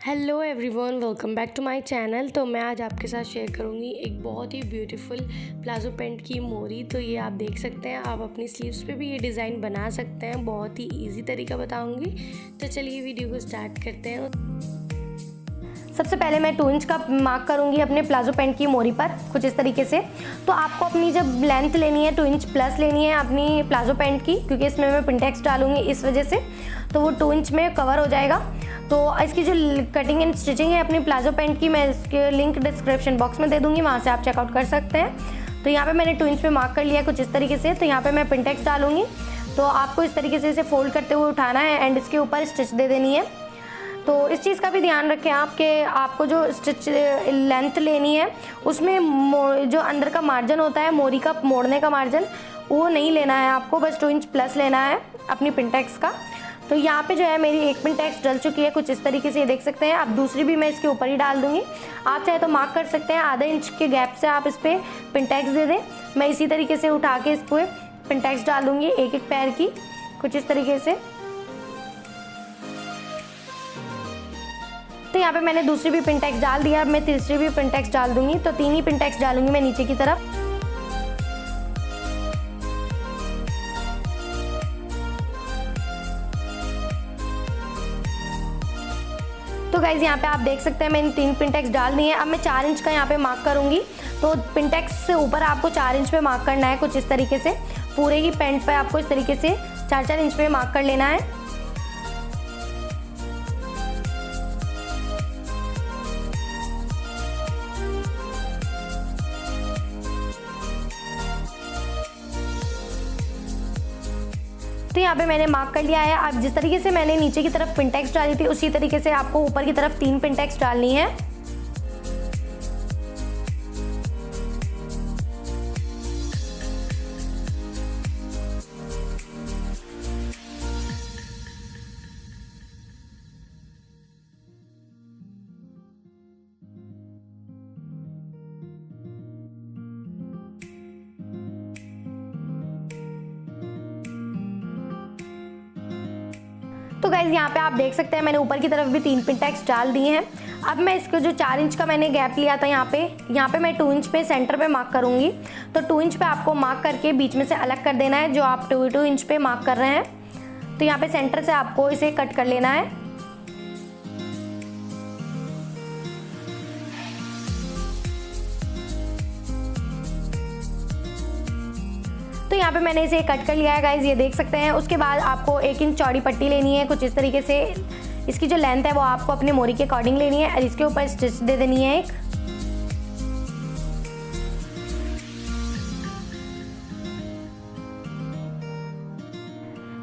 Hello everyone, welcome back to my channel. तो मैं आज आपके साथ शेयर करूंगी एक बहुत ही ब्यूटीफुल प्लाजो पैंट की मोरी। तो ये आप देख सकते हैं, आप अपनी स्लीव्स पे भी ये डिज़ाइन बना सकते हैं। बहुत ही इजी तरीका बताऊंगी। तो चलिए वीडियो को स्टार्ट करते हैं। सबसे पहले मैं 2 इंच का मार्क करूंगी अपने प्लाजो पैंट की मोरी पर, कुछ इस तरीके से। तो आपको अपनी जब लेंथ लेनी है 2 इंच प्लस लेनी है अपनी प्लाजो पैंट की, क्योंकि इसमें मैं पिंटेक्स डालूंगी इस वजह से, तो वो 2 इंच में कवर हो जाएगा। तो इसकी जो कटिंग एंड स्टिचिंग है अपनी प्लाजो पैंट की, मैं इसके लिंक डिस्क्रिप्शन बॉक्स में दे दूंगी, वहाँ से आप चेकआउट कर सकते हैं। तो यहाँ पे मैंने 2 इंच में मार्क कर लिया है कुछ इस तरीके से। तो यहाँ पे मैं पिंटेक्स डालूंगी। तो आपको इस तरीके से इसे फोल्ड करते हुए उठाना है एंड इसके ऊपर स्टिच दे देनी है। तो इस चीज़ का भी ध्यान रखें आप कि आपको जो स्टिच लेंथ लेनी है उसमें जो अंदर का मार्जिन होता है, मोरी का मोड़ने का मार्जिन, वो नहीं लेना है आपको, बस 2 इंच प्लस लेना है अपनी पिंटेक्स का। तो यहाँ पे जो है मेरी एक पिंटेक्स डल चुकी है कुछ इस तरीके से, ये देख सकते हैं। अब दूसरी भी मैं इसके ऊपर ही डाल दूंगी। आप चाहे तो मार्क कर सकते हैं, आधा इंच के गैप से आप इस पर पिंटेक्स दे दें। मैं इसी तरीके से उठा के इस पर पिंटेक्स डाल दूँगी एक एक पैर की, कुछ इस तरीके से। तो यहाँ पे मैंने दूसरी भी पिंटेक्स डाल दिया। अब मैं तीसरी भी पिंटेक्स डाल दूंगी। तो 3 ही पिंटेक्स डालूंगी मैं नीचे की तरफ। तो गाइज यहाँ पे आप देख सकते हैं मैंने 3 पिंटेक्स डाल दी हैं। अब मैं 4 इंच का यहाँ पे मार्क करूंगी। तो पिंटेक्स से ऊपर आपको 4 इंच पे मार्क करना है कुछ इस तरीके से। पूरे ही पैंट पे आपको इस तरीके से 4-4 इंच पे मार्क कर लेना है। तो यहाँ पे मैंने मार्क कर लिया है। अब जिस तरीके से मैंने नीचे की तरफ पिंटेक्स डाली थी उसी तरीके से आपको ऊपर की तरफ 3 पिंटेक्स डालनी है। तो गाइज यहाँ पे आप देख सकते हैं मैंने ऊपर की तरफ भी 3 पिंटेक्स डाल दिए हैं। अब मैं इसको जो 4 इंच का मैंने गैप लिया था यहाँ पे मैं 2 इंच पे सेंटर पे मार्क करूँगी। तो 2 इंच पे आपको मार्क करके बीच में से अलग कर देना है, जो आप 2 इंच पे मार्क कर रहे हैं। तो यहाँ पे सेंटर से आपको इसे कट कर लेना है। तो यहाँ पे मैंने इसे कट कर लिया है गाइज, ये देख सकते हैं। उसके बाद आपको 1 इंच चौड़ी पट्टी लेनी है कुछ इस तरीके से। इसकी जो लेंथ है वो आपको अपने मोरी के अकॉर्डिंग लेनी है और इसके ऊपर स्टिच दे देनी है एक।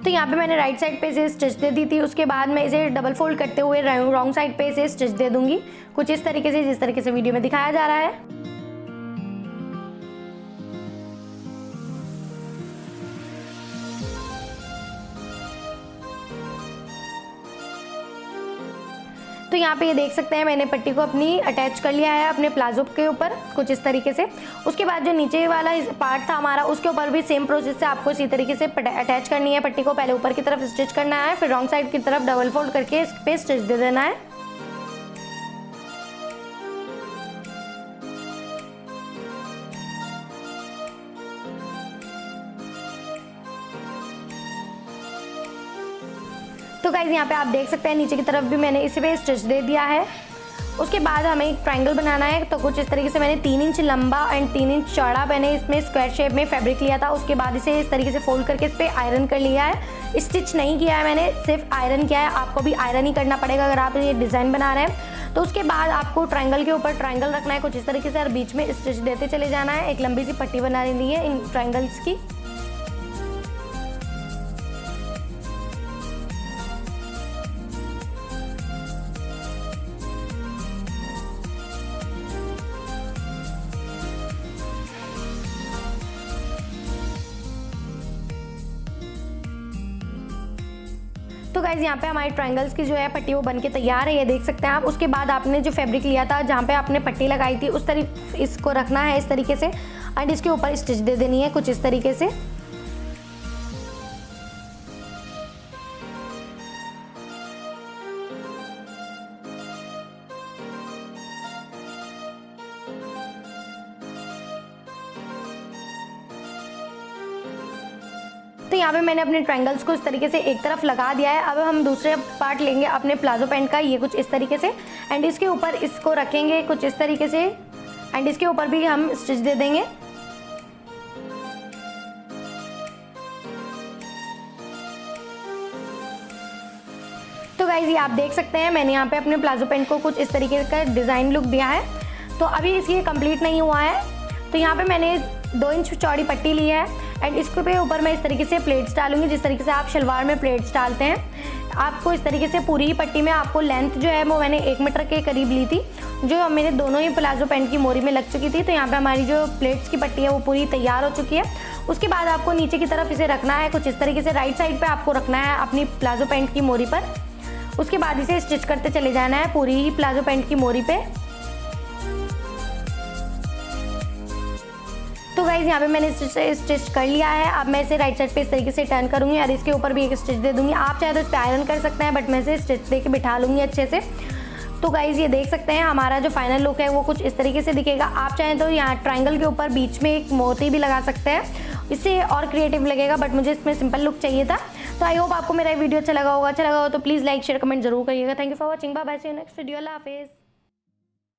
तो यहाँ पे मैंने राइट साइड पे इसे स्टिच दे दी थी। उसके बाद मैं इसे डबल फोल्ड करते हुए रॉन्ग साइड पे इसे स्टिच दे दूंगी कुछ इस तरीके से, जिस तरीके से वीडियो में दिखाया जा रहा है। तो यहाँ पे ये देख सकते हैं मैंने पट्टी को अपनी अटैच कर लिया है अपने प्लाजो के ऊपर कुछ इस तरीके से। उसके बाद जो नीचे वाला पार्ट था हमारा, उसके ऊपर भी सेम प्रोसेस से आपको इसी तरीके से अटैच करनी है पट्टी को। पहले ऊपर की तरफ स्टिच करना है, फिर रॉन्ग साइड की तरफ डबल फोल्ड करके इस पे स्टिच दे देना है। तो गाइज यहाँ पे आप देख सकते हैं नीचे की तरफ भी मैंने इसी पे स्टिच दे दिया है। उसके बाद हमें एक ट्रायंगल बनाना है। तो कुछ इस तरीके से मैंने 3 इंच लंबा एंड 3 इंच चौड़ा मैंने इसमें स्क्वायर शेप में फैब्रिक लिया था। उसके बाद इसे इस तरीके से फोल्ड करके इस पर आयरन कर लिया है। स्टिच नहीं किया है मैंने, सिर्फ आयरन किया है। आपको भी आयरन ही करना पड़ेगा अगर आप ये डिज़ाइन बना रहे हैं। तो उसके बाद आपको ट्रायंगल के ऊपर ट्रायंगल रखना है कुछ इस तरीके से और बीच में स्टिच देते चले जाना है। एक लंबी सी पट्टी बना लेनी है इन ट्रायंगल्स की। तो गाइज यहाँ पे हमारे ट्रायंगल्स की जो है पट्टी वो बन के तैयार है, ये देख सकते हैं आप। उसके बाद आपने जो फैब्रिक लिया था जहाँ पे आपने पट्टी लगाई थी उस तरफ इसको रखना है इस तरीके से एंड इसके ऊपर स्टिच दे देनी है कुछ इस तरीके से। तो यहाँ पे मैंने अपने ट्रायंगल्स को इस तरीके से एक तरफ लगा दिया है। अब हम दूसरे पार्ट लेंगे अपने प्लाजो पैंट का, ये कुछ इस तरीके से, एंड इसके ऊपर इसको रखेंगे कुछ इस तरीके से, एंड इसके ऊपर भी हम स्टिच दे देंगे। तो गाइज ये आप देख सकते हैं मैंने यहाँ पे अपने प्लाजो पैंट को कुछ इस तरीके का डिज़ाइन लुक दिया है। तो अभी इसकी कंप्लीट नहीं हुआ है, तो यहाँ पे मैंने 2 इंच चौड़ी पट्टी ली है, एंड इसके पे ऊपर मैं इस तरीके से प्लेट्स डालूंगी, जिस तरीके से आप शलवार में प्लेट्स डालते हैं। आपको इस तरीके से पूरी ही पट्टी में आपको लेंथ जो है वो मैंने 1 मीटर के करीब ली थी, जो मेरे दोनों ही प्लाजो पैंट की मोरी में लग चुकी थी। तो यहाँ पे हमारी जो प्लेट्स की पट्टी है वो पूरी तैयार हो चुकी है। उसके बाद आपको नीचे की तरफ इसे रखना है कुछ इस तरीके से, राइट साइड पे आपको रखना है अपनी प्लाजो पैंट की मोरी पर। उसके बाद इसे स्टिच करते चले जाना है पूरी ही प्लाजो पैंट की मोरी पे। तो गाइज यहाँ पे मैंने स्टिच कर लिया है। अब मैं इसे राइट साइड पे इस तरीके से टर्न करूँगी और इसके ऊपर भी एक स्टिच दे दूँगी। आप चाहे तो इस पर आयरन कर सकते हैं, बट मैं इसे स्टिच दे के बिठा लूँगी अच्छे से। तो गाइज ये देख सकते हैं हमारा जो फाइनल लुक है वो कुछ इस तरीके से दिखेगा। आप चाहें तो यहाँ ट्रायंगल के ऊपर बीच में एक मोती भी लगा सकते हैं, इससे और क्रिएटिव लगेगा, बट मुझे इसमें सिंपल लुक चाहिए था। तो आई होप आपको मेरा वीडियो अच्छा लगा होगा तो प्लीज़ लाइक शेयर कमेंट जरूर करिएगा। Thank you for watching, bye bye, see you next video, अल्लाह हाफिज़।